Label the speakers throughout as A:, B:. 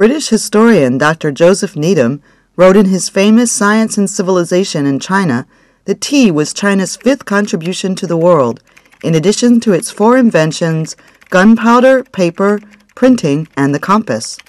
A: British historian Dr. Joseph Needham wrote in his famous Science and Civilization in China that tea was China's fifth contribution to the world, in addition to its four inventions: gunpowder, paper, printing, and the compass.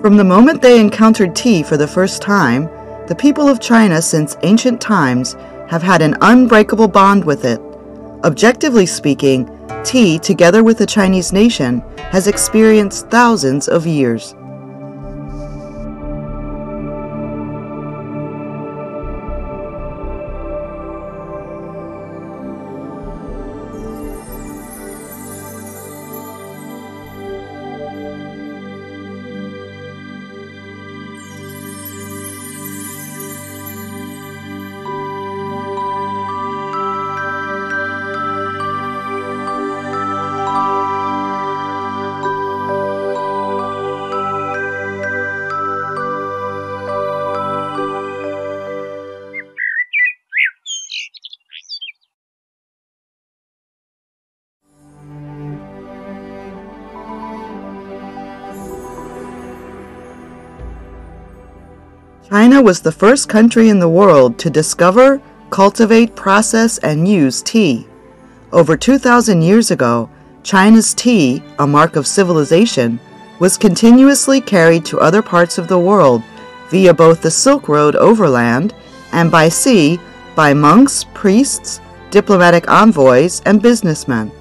A: From the moment they encountered tea for the first time, the people of China since ancient times have had an unbreakable bond with it. Objectively speaking, tea, together with the Chinese nation, has experienced thousands of years. China was the first country in the world to discover, cultivate, process, and use tea. Over 2,000 years ago, China's tea, a mark of civilization, was continuously carried to other parts of the world via both the Silk Road overland and by sea by monks, priests, diplomatic envoys, and businessmen.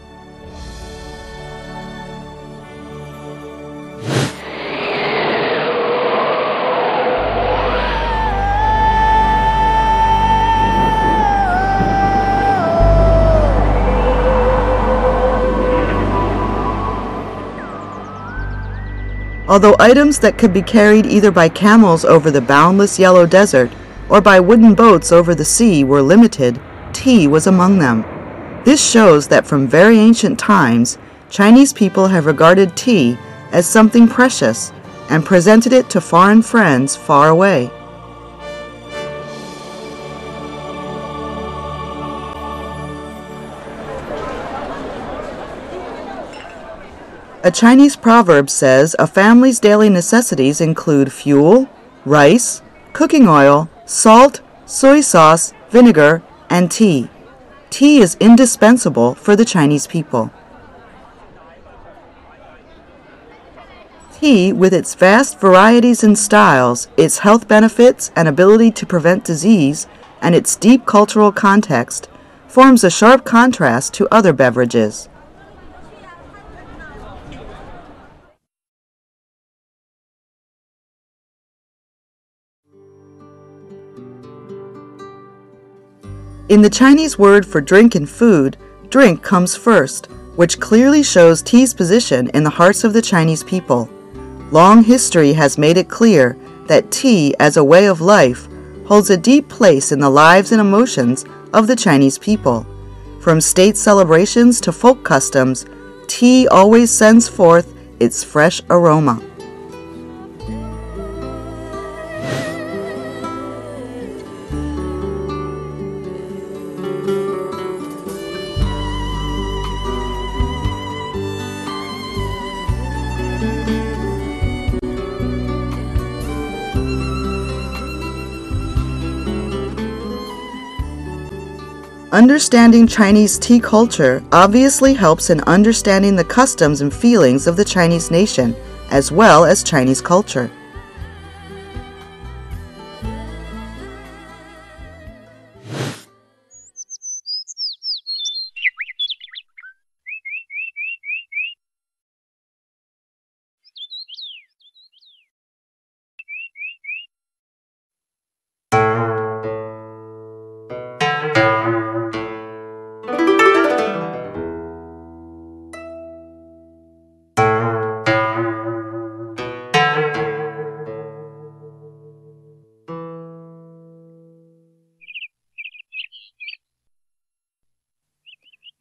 A: Although items that could be carried either by camels over the boundless yellow desert or by wooden boats over the sea were limited, tea was among them. This shows that from very ancient times, Chinese people have regarded tea as something precious and presented it to foreign friends far away. A Chinese proverb says a family's daily necessities include fuel, rice, cooking oil, salt, soy sauce, vinegar, and tea. Tea is indispensable for the Chinese people. Tea, with its vast varieties and styles, its health benefits and ability to prevent disease, and its deep cultural context, forms a sharp contrast to other beverages. In the Chinese word for drink and food, drink comes first, which clearly shows tea's position in the hearts of the Chinese people. Long history has made it clear that tea, as a way of life, holds a deep place in the lives and emotions of the Chinese people. From state celebrations to folk customs, tea always sends forth its fresh aroma. Understanding Chinese tea culture obviously helps in understanding the customs and feelings of the Chinese nation, as well as Chinese culture.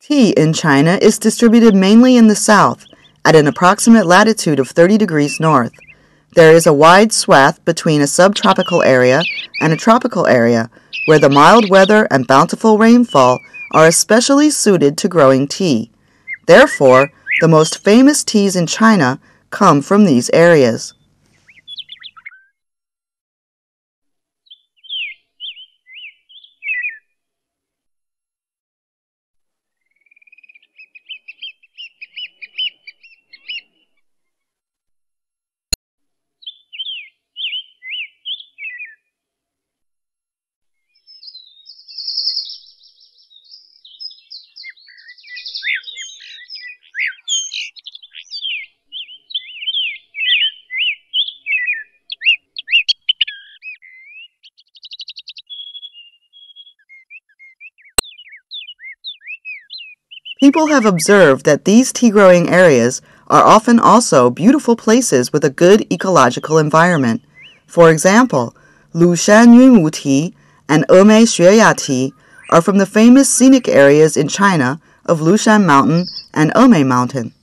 A: Tea in China is distributed mainly in the south, at an approximate latitude of 30 degrees north. There is a wide swath between a subtropical area and a tropical area, where the mild weather and bountiful rainfall are especially suited to growing tea. Therefore, the most famous teas in China come from these areas. People have observed that these tea-growing areas are often also beautiful places with a good ecological environment. For example, Lushan Yunwu tea and Emei Xueya tea are from the famous scenic areas in China of Lushan Mountain and Emei Mountain.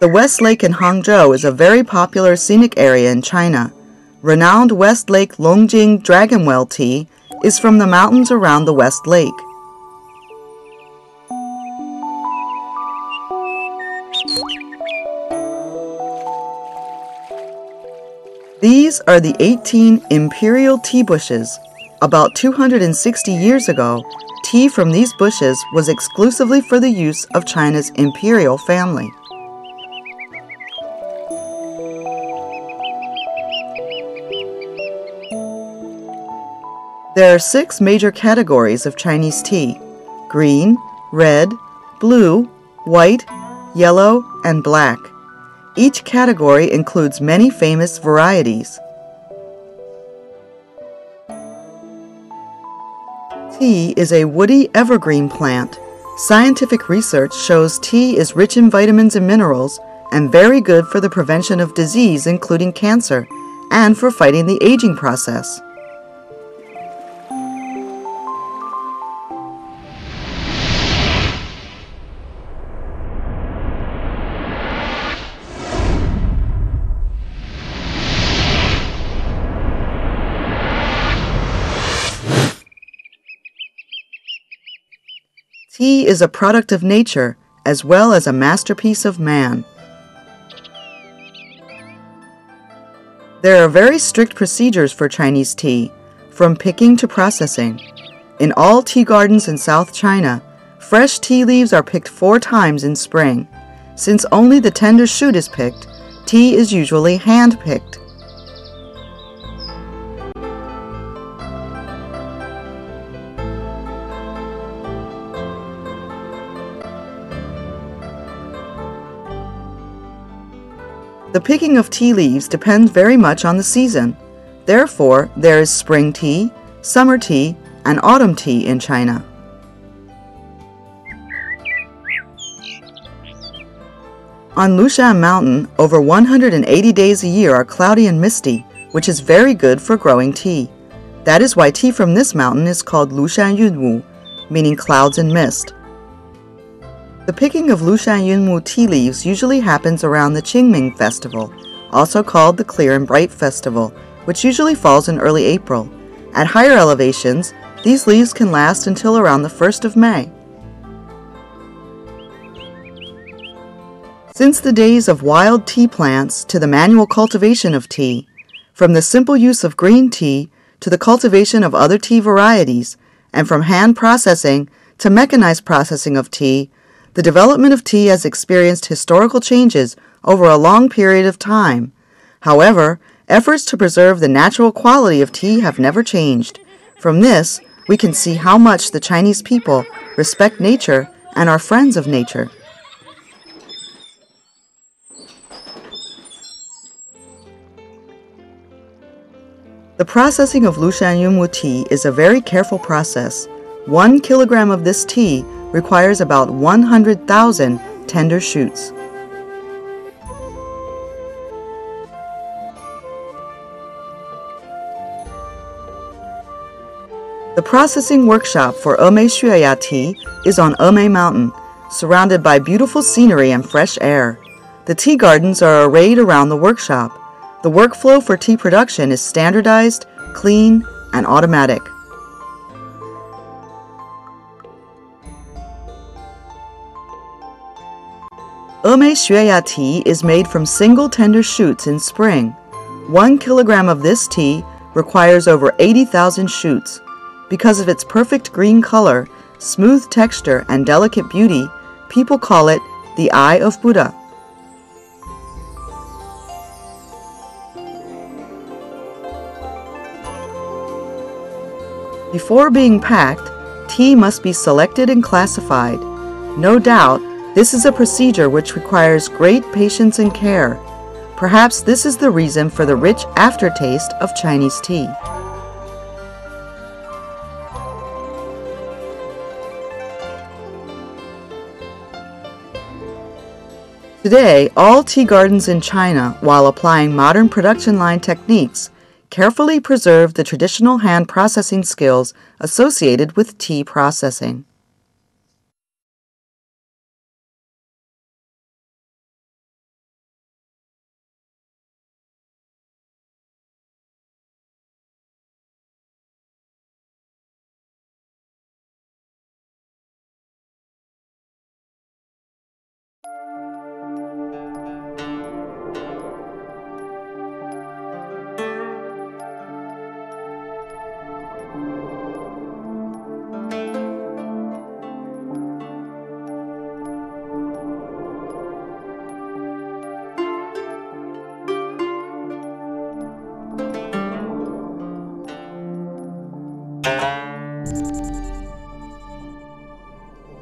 A: The West Lake in Hangzhou is a very popular scenic area in China. Renowned West Lake Longjing Dragon Well tea is from the mountains around the West Lake. These are the 18 imperial tea bushes. About 260 years ago, tea from these bushes was exclusively for the use of China's imperial family. There are 6 major categories of Chinese tea: green, red, blue, white, yellow, and black. Each category includes many famous varieties. Tea is a woody evergreen plant. Scientific research shows tea is rich in vitamins and minerals and very good for the prevention of disease including cancer and for fighting the aging process. Tea is a product of nature as well as a masterpiece of man. There are very strict procedures for Chinese tea, from picking to processing. In all tea gardens in South China, fresh tea leaves are picked 4 times in spring. Since only the tender shoot is picked, tea is usually hand-picked. The picking of tea leaves depends very much on the season. Therefore, there is spring tea, summer tea, and autumn tea in China. On Lushan Mountain, over 180 days a year are cloudy and misty, which is very good for growing tea. That is why tea from this mountain is called Lushan Yunwu, meaning clouds and mist. The picking of Lushan Yunwu tea leaves usually happens around the Qingming festival, also called the Clear and Bright Festival, which usually falls in early April. At higher elevations, these leaves can last until around the 1st of May. Since the days of wild tea plants to the manual cultivation of tea, from the simple use of green tea to the cultivation of other tea varieties, and from hand processing to mechanized processing of tea, the development of tea has experienced historical changes over a long period of time. However, efforts to preserve the natural quality of tea have never changed. From this, we can see how much the Chinese people respect nature and are friends of nature. The processing of Lushan Yunwu tea is a very careful process. 1 kilogram of this tea requires about 100,000 tender shoots. The processing workshop for Xueya tea is on Mountain, surrounded by beautiful scenery and fresh air. The tea gardens are arrayed around the workshop. The workflow for tea production is standardized, clean, and automatic. Xueya tea is made from single tender shoots in spring. 1 kilogram of this tea requires over 80,000 shoots. Because of its perfect green color, smooth texture, and delicate beauty, people call it the Eye of Buddha. Before being packed, tea must be selected and classified. No doubt, this is a procedure which requires great patience and care. Perhaps this is the reason for the rich aftertaste of Chinese tea. Today, all tea gardens in China, while applying modern production line techniques, carefully preserve the traditional hand processing skills associated with tea processing.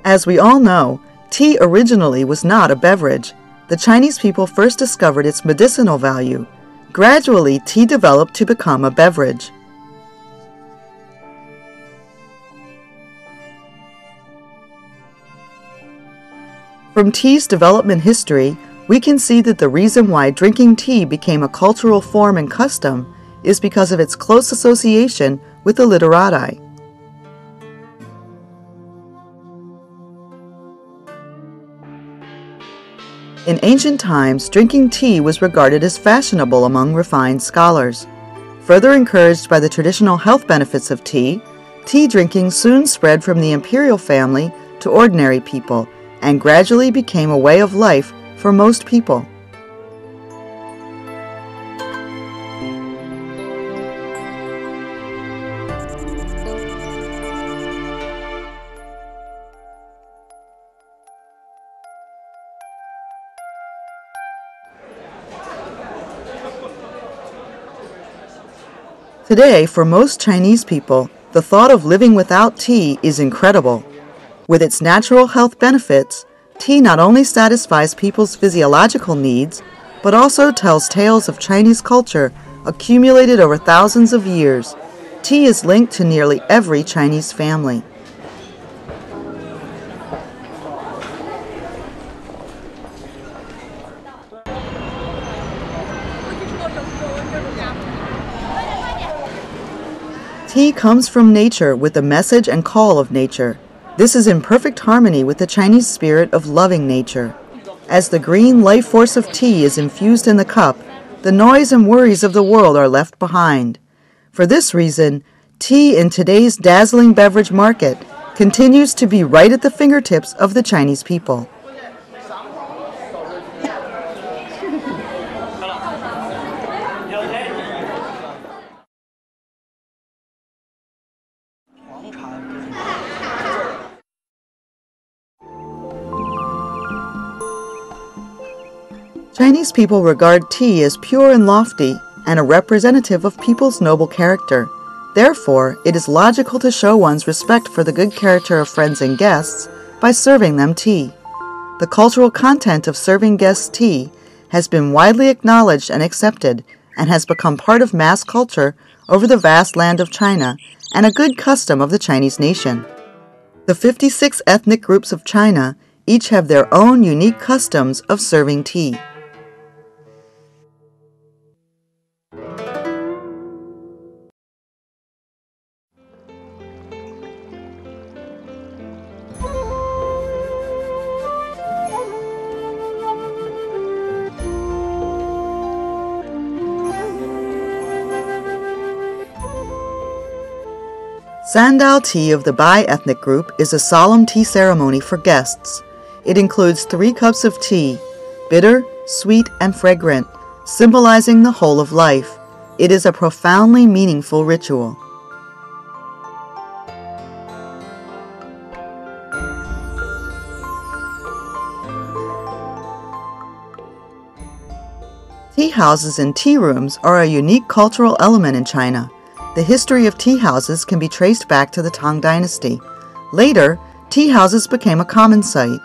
A: As we all know, tea originally was not a beverage. The Chinese people first discovered its medicinal value. Gradually, tea developed to become a beverage. From tea's development history, we can see that the reason why drinking tea became a cultural form and custom is because of its close association with the literati. In ancient times, drinking tea was regarded as fashionable among refined scholars. Further encouraged by the traditional health benefits of tea, tea drinking soon spread from the imperial family to ordinary people and gradually became a way of life for most people. Today, for most Chinese people, the thought of living without tea is incredible. With its natural health benefits, tea not only satisfies people's physiological needs, but also tells tales of Chinese culture accumulated over thousands of years. Tea is linked to nearly every Chinese family. Tea comes from nature with the message and call of nature. This is in perfect harmony with the Chinese spirit of loving nature. As the green life force of tea is infused in the cup, the noise and worries of the world are left behind. For this reason, tea in today's dazzling beverage market continues to be right at the fingertips of the Chinese people. Chinese people regard tea as pure and lofty and a representative of people's noble character. Therefore, it is logical to show one's respect for the good character of friends and guests by serving them tea. The cultural content of serving guests tea has been widely acknowledged and accepted and has become part of mass culture over the vast land of China and a good custom of the Chinese nation. The 56 ethnic groups of China, each have their own unique customs of serving tea. Sandal tea of the Bai ethnic group is a solemn tea ceremony for guests. It includes 3 cups of tea, bitter, sweet, and fragrant, symbolizing the whole of life. It is a profoundly meaningful ritual. Tea houses and tea rooms are a unique cultural element in China. The history of tea houses can be traced back to the Tang Dynasty. Later, tea houses became a common sight.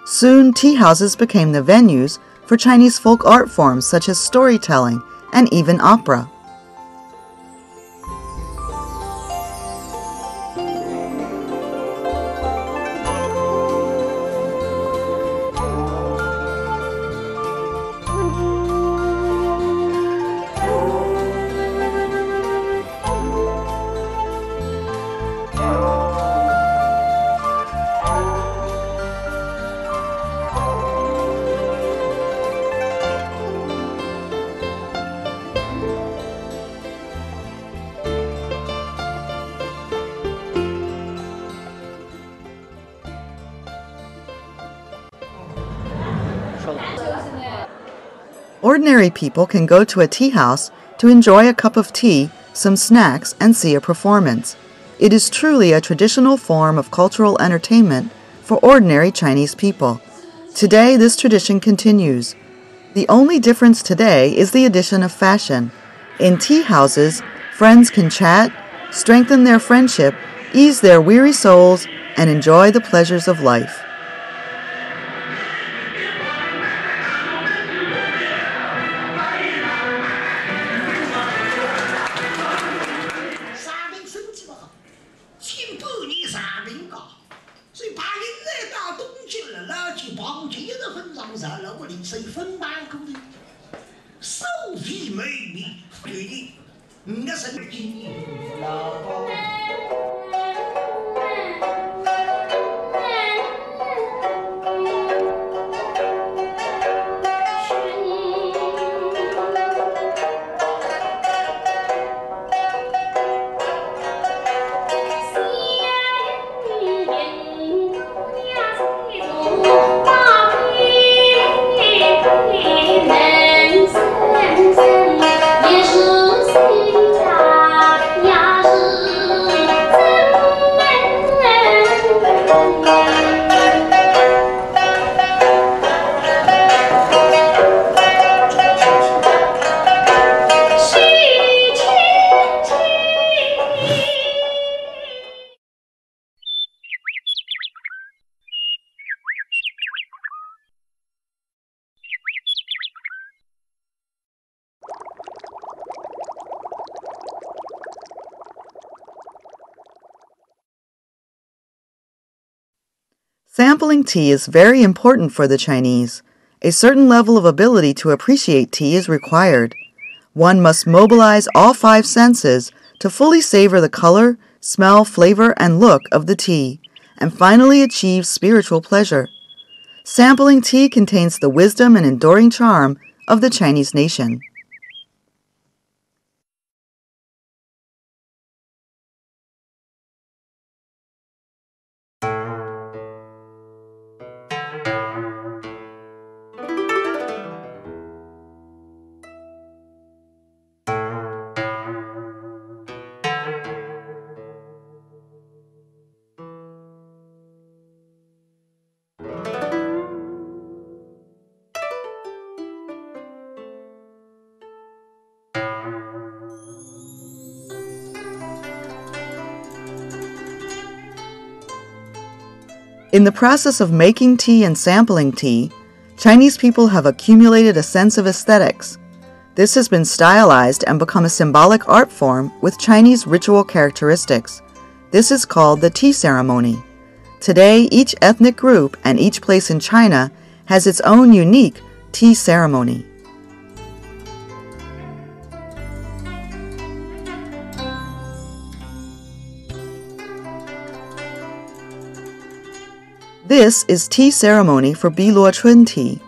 A: Soon, tea houses became the venues for Chinese folk art forms such as storytelling and even opera. Ordinary people can go to a tea house to enjoy a cup of tea, some snacks, and see a performance. It is truly a traditional form of cultural entertainment for ordinary Chinese people. Today, this tradition continues. The only difference today is the addition of fashion. In tea houses, friends can chat, strengthen their friendship, ease their weary souls, and enjoy the pleasures of life. Sampling tea is very important for the Chinese. A certain level of ability to appreciate tea is required. One must mobilize all 5 senses to fully savor the color, smell, flavor, and look of the tea, and finally achieve spiritual pleasure. Sampling tea contains the wisdom and enduring charm of the Chinese nation. In the process of making tea and sampling tea, Chinese people have accumulated a sense of aesthetics. This has been stylized and become a symbolic art form with Chinese ritual characteristics. This is called the tea ceremony. Today, each ethnic group and each place in China has its own unique tea ceremony. This is tea ceremony for Biluo Chun tea,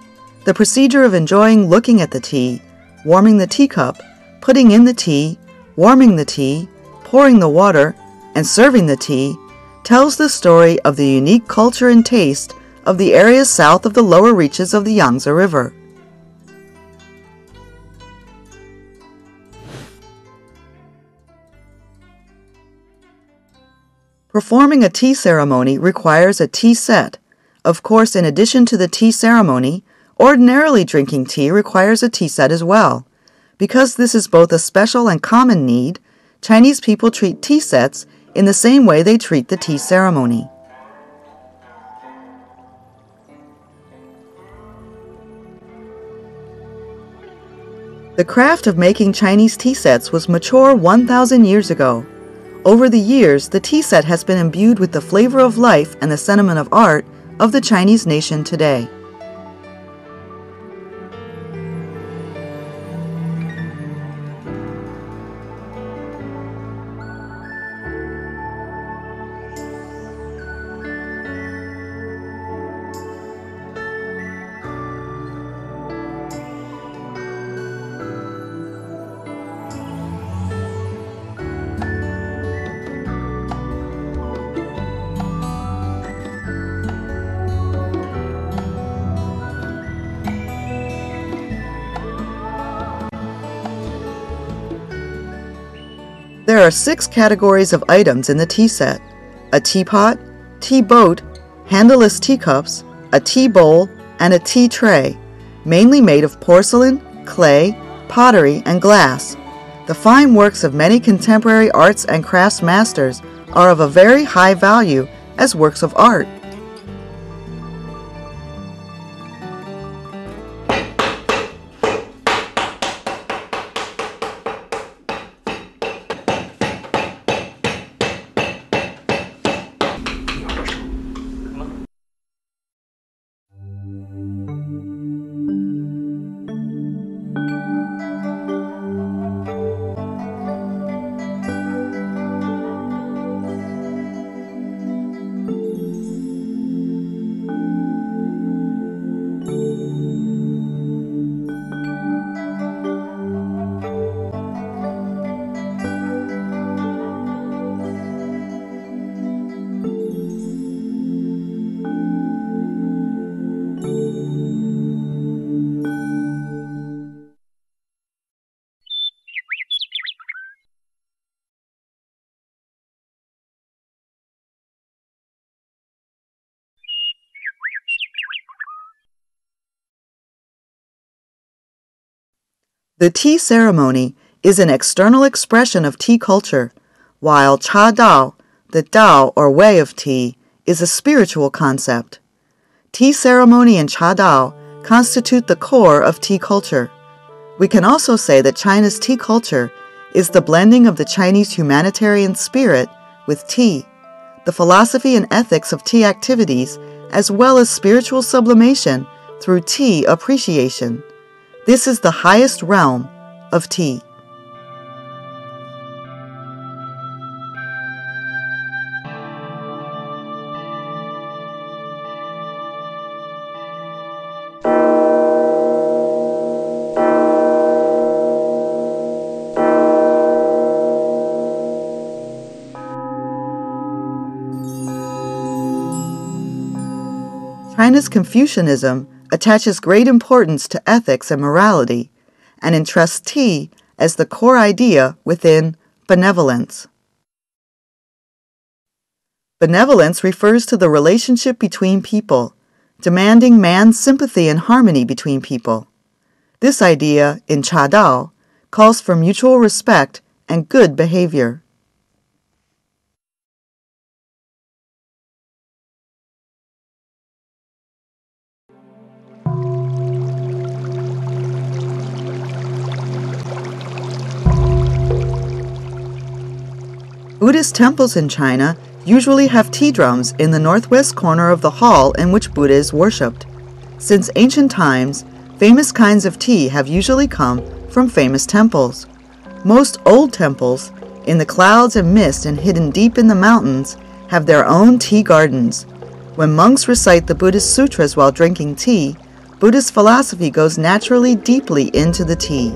A: the procedure of enjoying looking at the tea, warming the teacup, putting in the tea, warming the tea, pouring the water, and serving the tea, tells the story of the unique culture and taste of the areas south of the lower reaches of the Yangtze River. Performing a tea ceremony requires a tea set. Of course, in addition to the tea ceremony, ordinarily drinking tea requires a tea set as well. Because this is both a special and common need, Chinese people treat tea sets in the same way they treat the tea ceremony. The craft of making Chinese tea sets was mature 1,000 years ago. Over the years, the tea set has been imbued with the flavor of life and the sentiment of art of the Chinese nation today. There are 6 categories of items in the tea set: a teapot, tea boat, handleless teacups, a tea bowl, and a tea tray, mainly made of porcelain, clay, pottery, and glass. The fine works of many contemporary arts and crafts masters are of a very high value as works of art. The tea ceremony is an external expression of tea culture, while cha dao, the Tao or way of tea, is a spiritual concept. Tea ceremony and cha dao constitute the core of tea culture. We can also say that China's tea culture is the blending of the Chinese humanitarian spirit with tea, the philosophy and ethics of tea activities, as well as spiritual sublimation through tea appreciation. This is the highest realm of tea. China's Confucianism attaches great importance to ethics and morality, and entrusts tea as the core idea within benevolence. Benevolence refers to the relationship between people, demanding man's sympathy and harmony between people. This idea, in Cha Dao, calls for mutual respect and good behavior. Buddhist temples in China usually have tea drums in the northwest corner of the hall in which Buddha is worshipped. Since ancient times, famous kinds of tea have usually come from famous temples. Most old temples, in the clouds and mist and hidden deep in the mountains, have their own tea gardens. When monks recite the Buddhist sutras while drinking tea, Buddhist philosophy goes naturally deeply into the tea.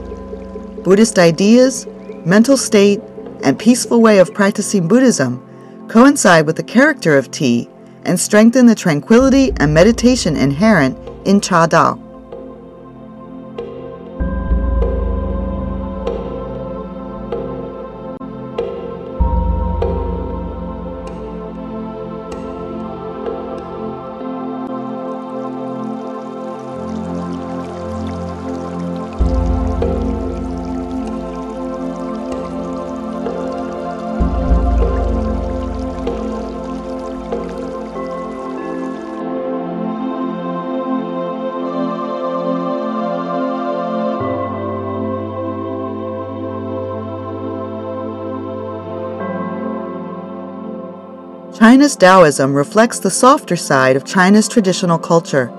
A: Buddhist ideas, mental state, and peaceful way of practicing Buddhism coincide with the character of tea and strengthen the tranquility and meditation inherent in Cha Dao. China's Taoism reflects the softer side of China's traditional culture.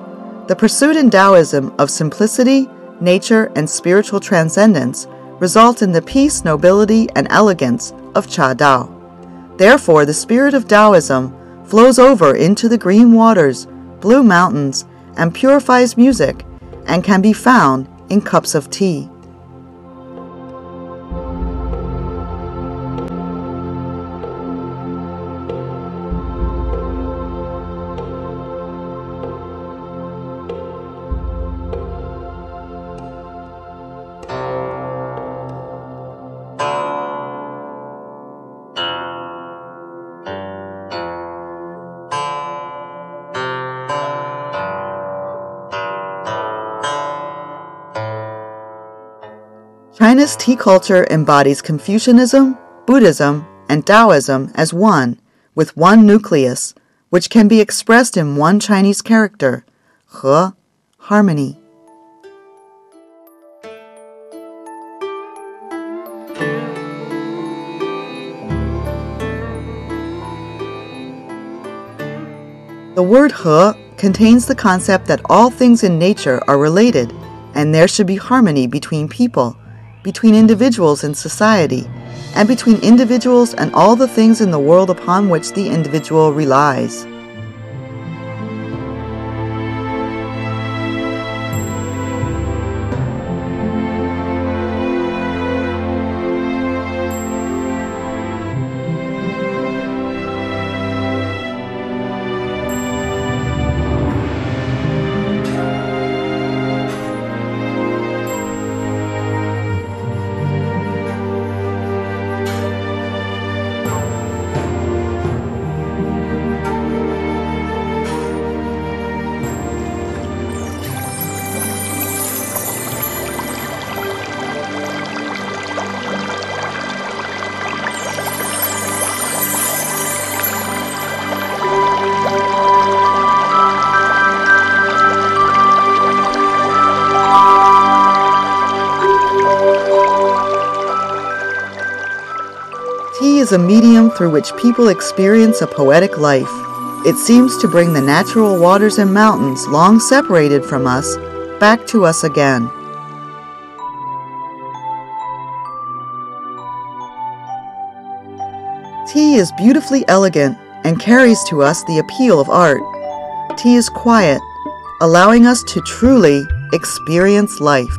A: The pursuit in Taoism of simplicity, nature, and spiritual transcendence result in the peace, nobility, and elegance of Cha Dao. Therefore, the spirit of Taoism flows over into the green waters, blue mountains, and purifies music, and can be found in cups of tea. China's tea culture embodies Confucianism, Buddhism, and Taoism as one, with one nucleus, which can be expressed in one Chinese character, he, harmony. The word he contains the concept that all things in nature are related, and there should be harmony between people, between individuals in society, and between individuals and all the things in the world upon which the individual relies. Tea is a medium through which people experience a poetic life. It seems to bring the natural waters and mountains long separated from us back to us again. Tea is beautifully elegant and carries to us the appeal of art. Tea is quiet, allowing us to truly experience life.